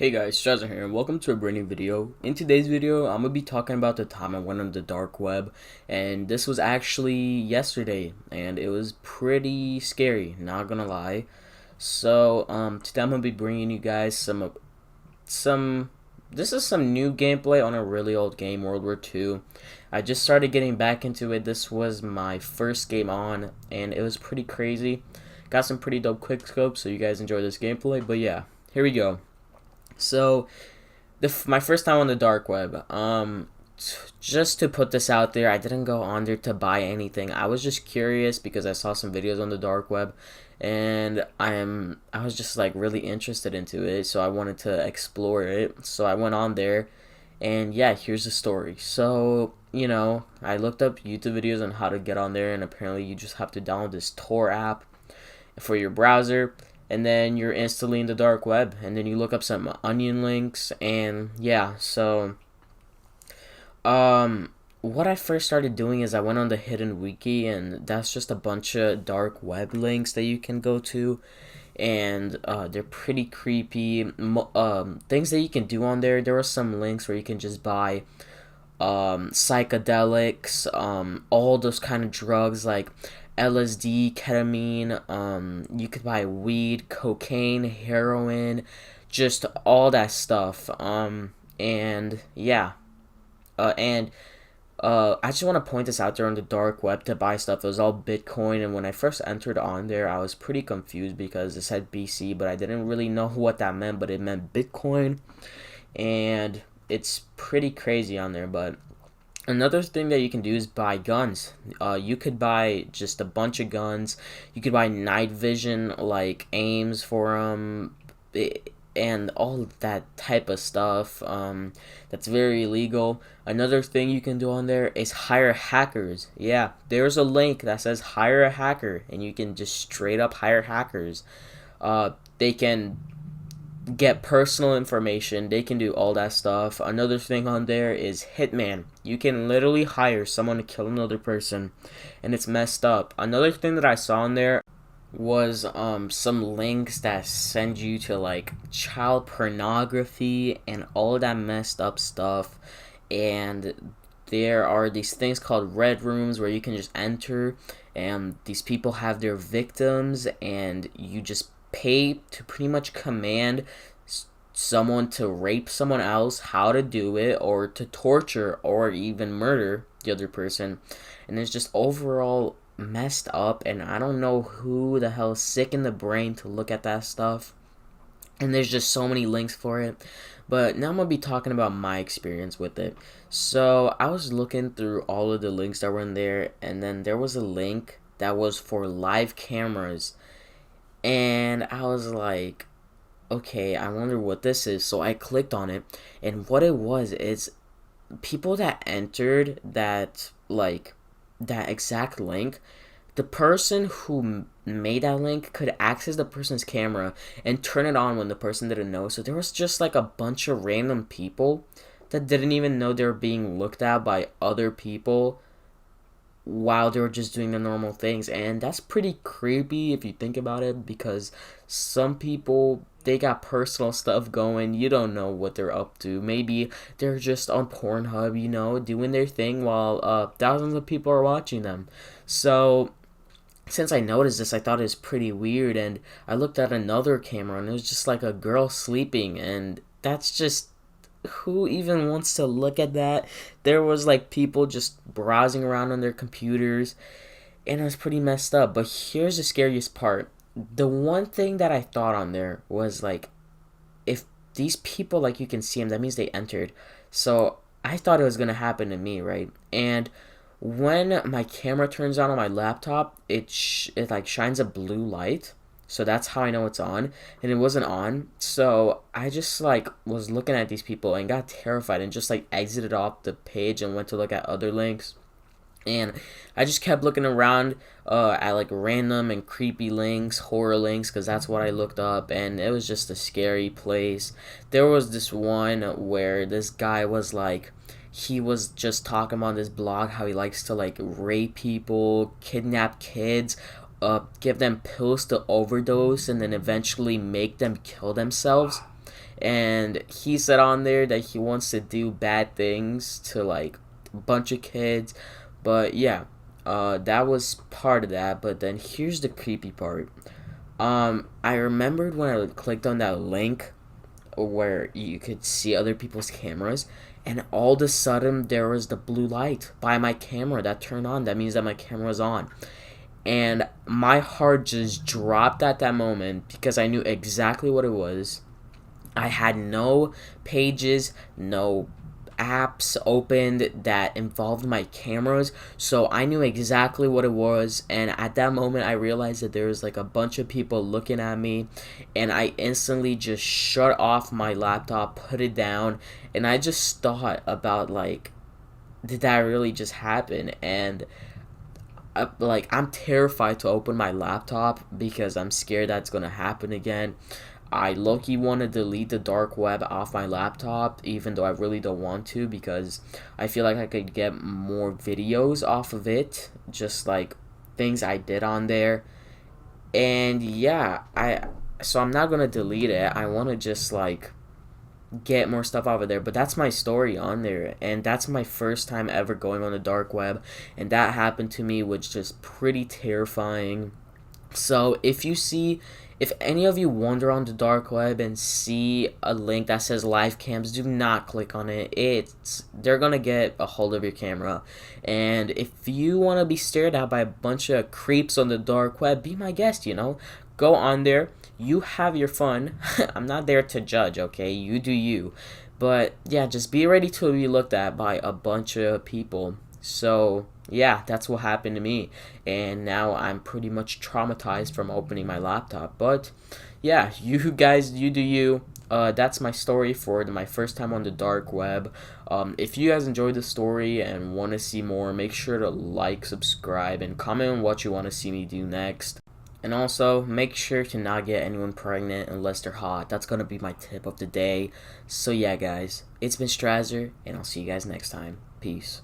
Hey guys, Straza here, and welcome to a brand new video. In today's video, I'm gonna be talking about the time I went on the dark web, and this was actually yesterday, and it was pretty scary, not gonna lie. So, today I'm gonna be bringing you guys some. This is some new gameplay on a really old game, World War II. I just started getting back into it. This was my first game on, and it was pretty crazy. Got some pretty dope quickscopes, so you guys enjoy this gameplay. But yeah, here we go. So, my first time on the dark web. Just to put this out there, I didn't go on there to buy anything. I was just curious because I saw some videos on the dark web, and I was just like really interested into it, so I wanted to explore it. So I went on there, and yeah, here's the story. So I looked up YouTube videos on how to get on there, and apparently you just have to download this Tor app for your browser, and then you're instantly in the dark web, and then you look up some onion links, and yeah. So what I first started doing is I went on the hidden wiki, and that's just a bunch of dark web links that you can go to, and they're pretty creepy. Things that you can do on there, there are some links where you can just buy psychedelics, all those kind of drugs like LSD, ketamine. You could buy weed, cocaine, heroin, just all that stuff. And yeah, and I just want to point this out there on the dark web to buy stuff. It was all Bitcoin, and when I first entered on there, I was pretty confused because it said BC, but I didn't really know what that meant. But it meant Bitcoin, and it's pretty crazy on there. But another thing that you can do is buy guns. You could buy just a bunch of guns. You could buy night vision, like aims for and all that type of stuff. That's very illegal. Another thing you can do on there is hire hackers. Yeah, there's a link that says hire a hacker, and you can just straight up hire hackers. They can get personal information. They can do all that stuff. Another thing on there is hitman. You can literally hire someone to kill another person, and it's messed up. Another thing that I saw on there was some links that send you to like child pornography and all that messed up stuff. And there are these things called red rooms where you can just enter, and these people have their victims, and you just pay to pretty much command someone to rape someone else, how to do it, or to torture or even murder the other person. And it's just overall messed up, and I don't know who the hell is sick in the brain to look at that stuff. And there's just so many links for it. But now I'm gonna be talking about my experience with it. So I was looking through all of the links that were in there, and then there was a link that was for live cameras, and I was like, okay, I wonder what this is. So I clicked on it, and what it was is people that entered that exact link, the person who made that link could access the person's camera and turn it on when the person didn't know. So there was just like a bunch of random people that didn't even know they were being looked at by other people while they were just doing the normal things. And that's pretty creepy if you think about it, because some people, they got personal stuff going. You don't know what they're up to. Maybe they're just on Pornhub, doing their thing while thousands of people are watching them. So since I noticed this, I thought it was pretty weird, and I looked at another camera, and it was just like a girl sleeping, and that's just, who even wants to look at that? There was like people just browsing around on their computers, and it was pretty messed up. But here's the scariest part. The one thing that I thought on there was like, if these people, like, you can see them, that means they entered. So I thought it was gonna happen to me, right? And when my camera turns on my laptop, it like shines a blue light. So that's how I know it's on, and it wasn't on. So I just like was looking at these people and got terrified and just like exited off the page and went to look at other links. And I just kept looking around at like random and creepy links, horror links, because that's what I looked up, and it was just a scary place. There was this one where this guy was like, he was just talking about this blog how he likes to like rape people, kidnap kids, give them pills to overdose, and then eventually make them kill themselves. And he said on there that he wants to do bad things to like a bunch of kids. But yeah, that was part of that. But then here's the creepy part. I remembered when I clicked on that link where you could see other people's cameras, and all of a sudden there was the blue light by my camera that turned on. That means that my camera was on. And my heart just dropped at that moment because I knew exactly what it was. I had no pages, no apps opened that involved my cameras, so I knew exactly what it was. And at that moment I realized that there was like a bunch of people looking at me, and I instantly just shut off my laptop, put it down, and I just thought about like, did that really just happen? And I'm terrified to open my laptop because I'm scared that's gonna happen again. I low-key want to delete the dark web off my laptop, even though I really don't want to, because I feel like I could get more videos off of it, just like things I did on there. And yeah, so I'm not gonna delete it. I want to just like get more stuff out of there. But that's my story on there, and that's my first time ever going on the dark web, and that happened to me, which is pretty terrifying. So if any of you wander on the dark web and see a link that says live cams, do not click on it. They're gonna get a hold of your camera. And if you wanna be stared at by a bunch of creeps on the dark web, be my guest, Go on there. You have your fun. I'm not there to judge, okay? You do you. But yeah, just be ready to be looked at by a bunch of people. So yeah, that's what happened to me, and now I'm pretty much traumatized from opening my laptop. But yeah, you guys, you do you. That's my story for my first time on the dark web. If you guys enjoyed the story and want to see more, make sure to like, subscribe, and comment on what you want to see me do next. And also, make sure to not get anyone pregnant unless they're hot. That's going to be my tip of the day. So yeah, guys, it's been Strazzer, and I'll see you guys next time. Peace.